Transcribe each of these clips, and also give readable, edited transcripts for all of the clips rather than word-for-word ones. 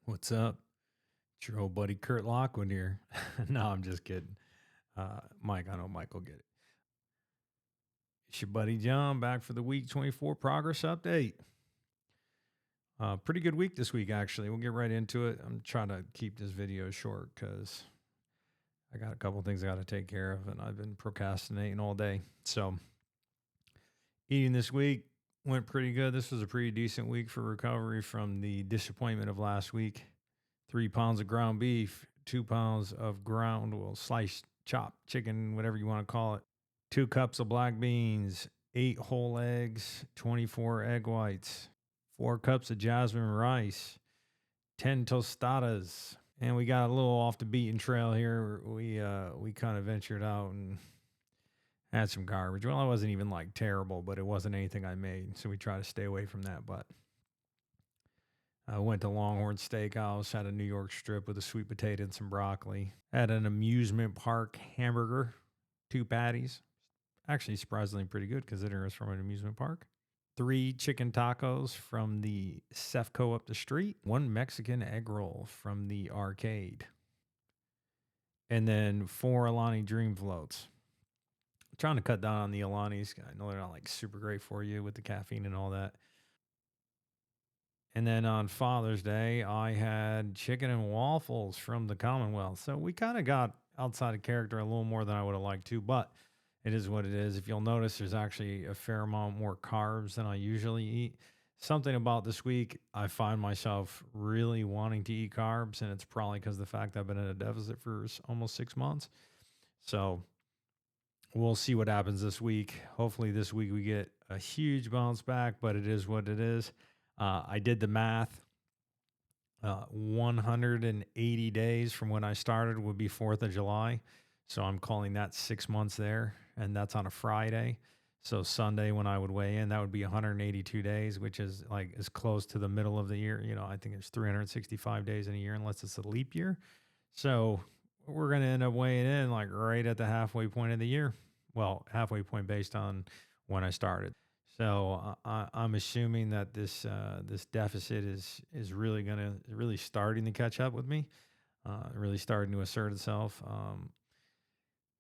What's up? It's your old buddy Kurt Lockwood here. No, I'm just kidding. Mike, I know Mike will get it. It's your buddy John back for the week 24 progress update. Pretty good week this week, actually. We'll get right into it. I'm trying to keep this video short because I got a couple things I got to take care of and I've been procrastinating all day. So, eating this week went pretty good. This was a pretty decent week for recovery from the disappointment of last week. 3 pounds of ground beef, 2 pounds of sliced chopped chicken, whatever you want to call it, 2 cups of black beans, 8 whole eggs, 24 egg whites, 4 cups of jasmine rice, 10 tostadas. And we got a little off the beaten trail here. We kind of ventured out and had some garbage. Well, it wasn't even like terrible, but it wasn't anything I made. So we try to stay away from that. But I went to Longhorn Steakhouse, had a New York strip with a sweet potato and some broccoli. Had an amusement park hamburger, 2 patties. Actually, surprisingly pretty good considering it's from an amusement park. 3 chicken tacos from the Cefco up the street. 1 Mexican egg roll from the arcade. And then 4 Alani Dream Floats. I'm trying to cut down on the Alanis. I know they're not like super great for you with the caffeine and all that. And then on Father's Day, I had chicken and waffles from the Commonwealth. So we kind of got outside of character a little more than I would have liked to, but it is what it is. If you'll notice, there's actually a fair amount more carbs than I usually eat. Something about this week, I find myself really wanting to eat carbs, and it's probably because of the fact I've been in a deficit for almost 6 months. So we'll see what happens this week. Hopefully this week we get a huge bounce back, but it is what it is. I did the math. 180 days from when I started would be 4th of July. So I'm calling that 6 months there. And that's on a Friday. So Sunday when I would weigh in, that would be 182 days, which is like as close to the middle of the year. You know, I think it's 365 days in a year unless it's a leap year. So we're going to end up weighing in like right at the halfway point of the year. Well, halfway point based on when I started. So I'm assuming that this deficit is really starting to catch up with me, really starting to assert itself.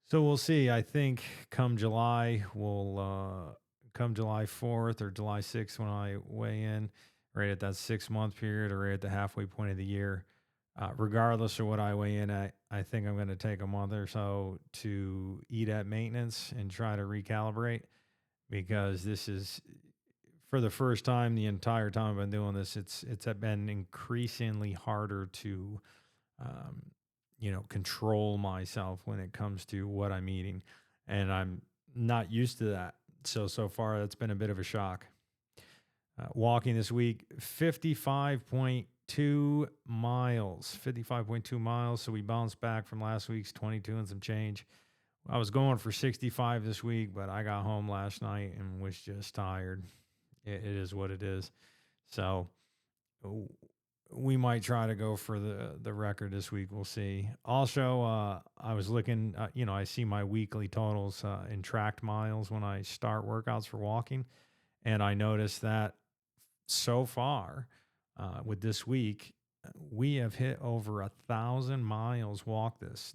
So we'll see. I think come July, come July 4th or July 6th when I weigh in, right at that 6-month period or right at the halfway point of the year. Regardless of what I weigh in at, I think I'm going to take a month or so to eat at maintenance and try to recalibrate. Because this is for the first time the entire time I've been doing this, it's been increasingly harder to, control myself when it comes to what I'm eating, and I'm not used to that. So far, that's been a bit of a shock. Walking this week, 55.2 miles, 55.2 miles. So we bounced back from last week's 22 and some change. I was going for 65 this week, but I got home last night and was just tired. It is what it is. So we might try to go for the record this week. We'll see. Also, I was looking, I see my weekly totals in tracked miles when I start workouts for walking. And I noticed that so far with this week, we have hit over 1,000 miles walked this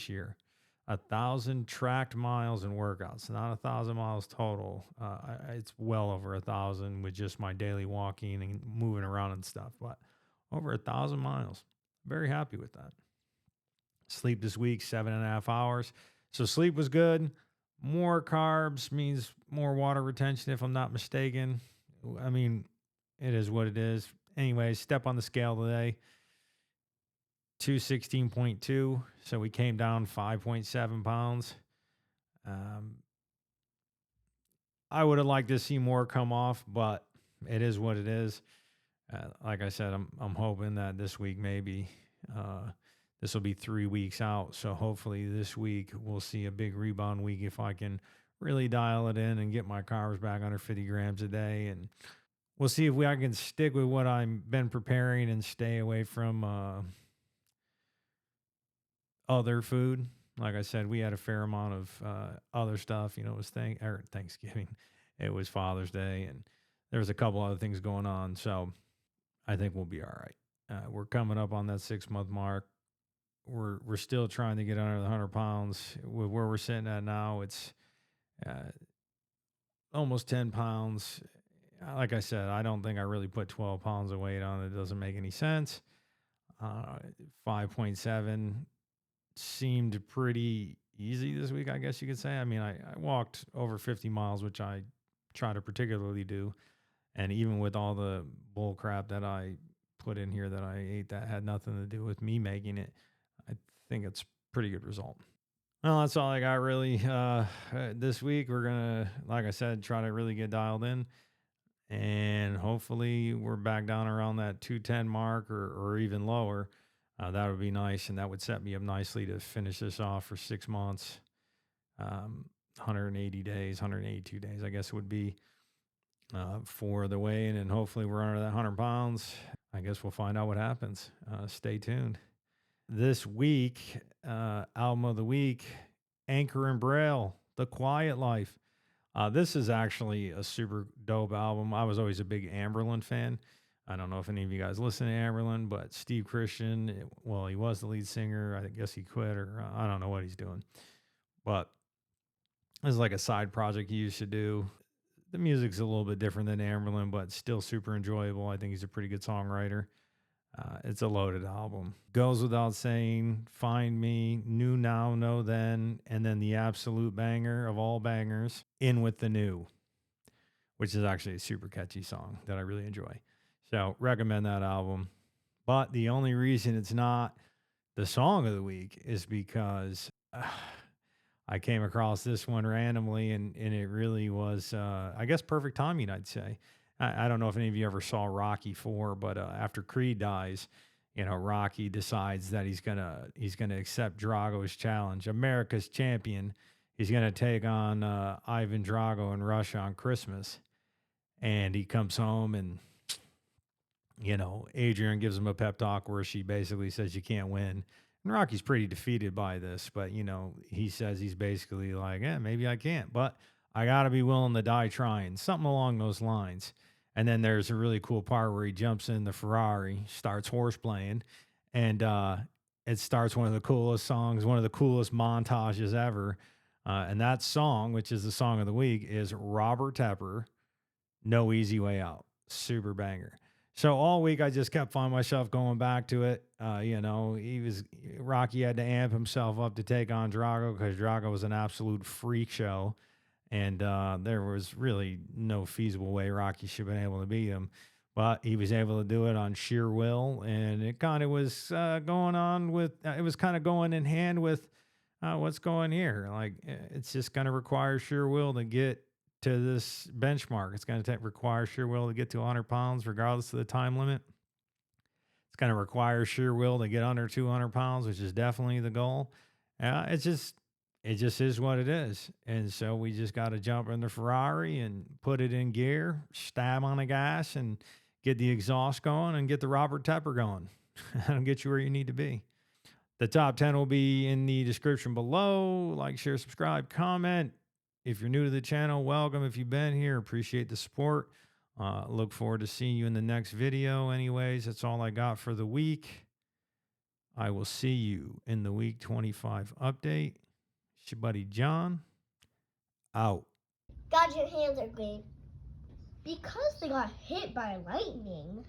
year. 1,000 tracked miles in workouts, not 1,000 miles total. It's well over 1,000 with just my daily walking and moving around and stuff, but over 1,000 miles. Very happy with that. Sleep this week, 7.5 hours. So sleep was good. More carbs means more water retention, if I'm not mistaken. I mean, it is what it is. Anyway, step on the scale today. 216.2, so we came down 5.7 pounds. I would have liked to see more come off, but it is what it is. Like I said, I'm hoping that this week maybe this will be 3 weeks out. So hopefully this week we'll see a big rebound week if I can really dial it in and get my carbs back under 50 grams a day. And we'll see if I can stick with what I've been preparing and stay away from other food. Like I said, we had a fair amount of other stuff. It was Thanksgiving. It was Father's Day, and there was a couple other things going on. So I think we'll be all right. We're coming up on that 6 month mark. We're still trying to get under the 100 pounds. With where we're sitting at now, it's uh, almost 10 pounds. Like I said, I don't think I really put 12 pounds of weight on it. It doesn't make any sense. 5.7 seemed pretty easy this week, I guess you could say. I mean, I walked over 50 miles, which I try to particularly do. And even with all the bull crap that I put in here that I ate that had nothing to do with me making it, I think it's pretty good result. Well, that's all I got really. This week, we're going to, like I said, try to really get dialed in. And hopefully we're back down around that 210 mark or even lower. That would be nice, and that would set me up nicely to finish this off for 6 months, 180 days, 182 days, I guess it would be, for the weigh-in, and hopefully we're under that 100 pounds. I guess we'll find out what happens. Stay tuned. This week, album of the week, Anchor and Braille, The Quiet Life. This is actually a super dope album. I was always a big Amberlin fan. I don't know if any of you guys listen to Amberlin, but Steve Christian, well, he was the lead singer. I guess he quit, or I don't know what he's doing. But this is like a side project he used to do. The music's a little bit different than Amberlin, but still super enjoyable. I think he's a pretty good songwriter. It's a loaded album. Goes without saying, Find Me, New Now, Know Then, and then the absolute banger of all bangers, In With the New, which is actually a super catchy song that I really enjoy. So recommend that album. But the only reason it's not the song of the week is because I came across this one randomly, and it really was, I guess, perfect timing, I'd say. I don't know if any of you ever saw Rocky 4, but after Creed dies, Rocky decides that he's gonna accept Drago's challenge, America's champion. He's gonna take on Ivan Drago in Russia on Christmas, and he comes home and Adrian gives him a pep talk where she basically says you can't win. And Rocky's pretty defeated by this, but he says he's basically like, maybe I can't, but I got to be willing to die trying, something along those lines. And then there's a really cool part where he jumps in the Ferrari, starts horse playing, and it starts one of the coolest songs, one of the coolest montages ever. And that song, which is the song of the week, is Robert Tepper, No Easy Way Out. Super banger. So all week I just kept finding myself going back to it. Rocky had to amp himself up to take on Drago because Drago was an absolute freak show. And there was really no feasible way Rocky should have been able to beat him. But he was able to do it on sheer will. And it kind of was going on with, it was kind of going in hand with what's going here. Like, it's just going to require sheer will to get to this benchmark. It's going to require sheer will to get to 100 pounds, regardless of the time limit. It's going to require sheer will to get under 200 pounds, which is definitely the goal. It just is what it is. And so we just got to jump in the Ferrari and put it in gear, stab on the gas, and get the exhaust going and get the Robert Tepper going. That'll get you where you need to be. The top 10 will be in the description below. Like, share, subscribe, comment. If you're new to the channel, welcome. If you've been here, appreciate the support. Look forward to seeing you in the next video. Anyways, that's all I got for the week. I will see you in the week 25 update. It's your buddy John. Out. God, your hands are green. Because they got hit by lightning.